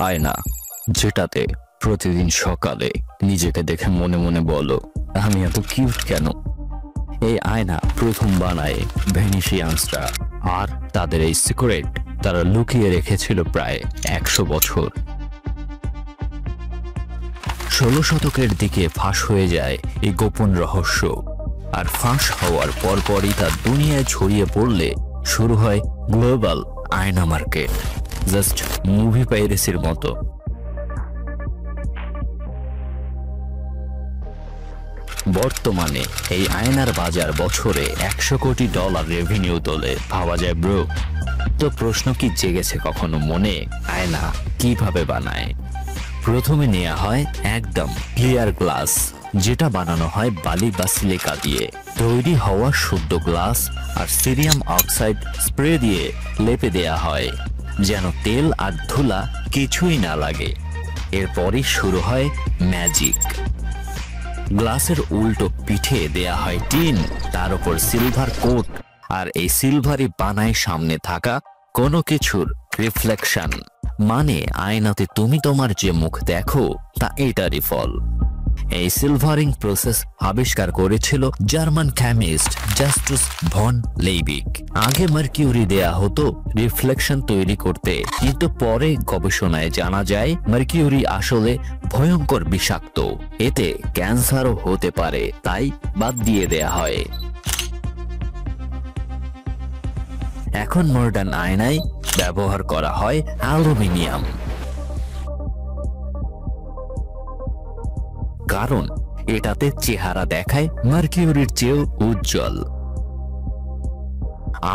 আয়না, যেটাতে প্রতিদিন সকালে নিজেকে দেখে মনে মনে বলো, আমি এত কিউট কেন। এই আয়না প্রথম বানায় ভেনিসিয়ানসরা, আর তাদের এই সিক্রেট তারা লুকিয়ে রেখেছিল প্রায় 100 বছর। 16 শতকের দিকে ফাঁস হয়ে যায় এই গোপন রহস্য, আর ফাঁস হওয়ার পরপরই তা দুনিয়ায় ছড়িয়ে পড়লে শুরু হয় গ্লোবাল আয়না মার্কেট, জাস্ট মুভি পাইরেসির মতো। বর্তমানে এই আয়নার বাজার বছরে $100 কোটি রেভিনিউ তোলে, ভাবা যায় ব্রো। তো প্রশ্ন কি জেগেছে কখনো মনে, আয়না কিভাবে বানায়? প্রথমে নেওয়া হয় একদম ক্লিয়ার গ্লাস, যেটা বানানো হয় বালি বা সিলিকা দিয়ে। তৈরি হওয়া শুদ্ধ গ্লাস আর সিরিয়াম অক্সাইড স্প্রে দিয়ে লেপে দেয়া হয়, যেন তেল আর ধুলা কিছুই না লাগে। এরপরই শুরু হয় ম্যাজিক। গ্লাসের উল্টো পিঠে দেয়া হয় টিন, তার উপর সিলভার কোট, আর এই সিলভারই বানায় সামনে থাকা কোনো কিছুর রিফ্লেকশন। মানে আয়নাতে তুমি তোমার যে মুখ দেখো তা এটারই ফল। এই সিলভারিং প্রসেস আবিষ্কার করেছিল জার্মান কেমিস্ট জাস্টুস ভন লেইবিক। আগে মার্কিউরি দেয়া হতো রিফ্লেকশন তৈরি করতে, কিন্তু পরে গবেষণায় জানা যায় মার্কিউরি আসলে ভয়ঙ্কর বিষাক্ত, এতে ক্যান্সারও হতে পারে, তাই বাদ দিয়ে দেয়া হয়। এখন মডার্ন আয়নায় ব্যবহার করা হয় অ্যালুমিনিয়াম, কারণ এটাতে চেহারা দেখায় মার্কিউরির চেয়েও উজ্জ্বল,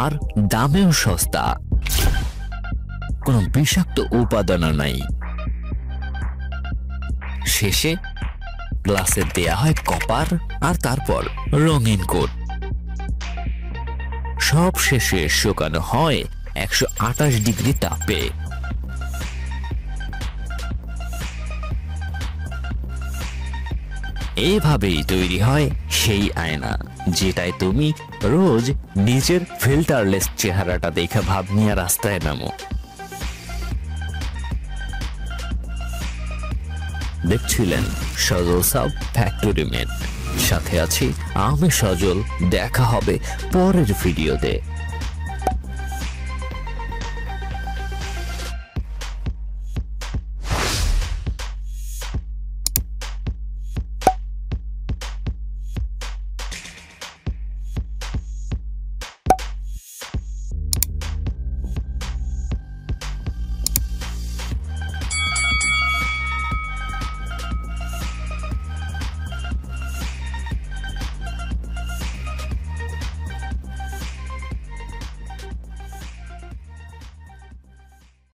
আর দামেও সস্তা, কোনো বিষাক্ত উপাদানও নাই। শেষে গ্লাসে দেয়া হয় কপার, আর তারপর রঙিন কোট। সব শেষে শুকানো হয় 128 ডিগ্রি তাপে। এইভাবেই তৈরি হয় সেই আয়না, যেটায় তুমি রোজ নিজের ফিল্টারলেস চেহারাটা দেখে ভাব নিয়ে রাস্তায় নামো। দেখছিলেন সজল সাব ফ্যাক্টরি মেড, সাথে আছি আমি সজল। দেখা হবে পরের ভিডিওতে।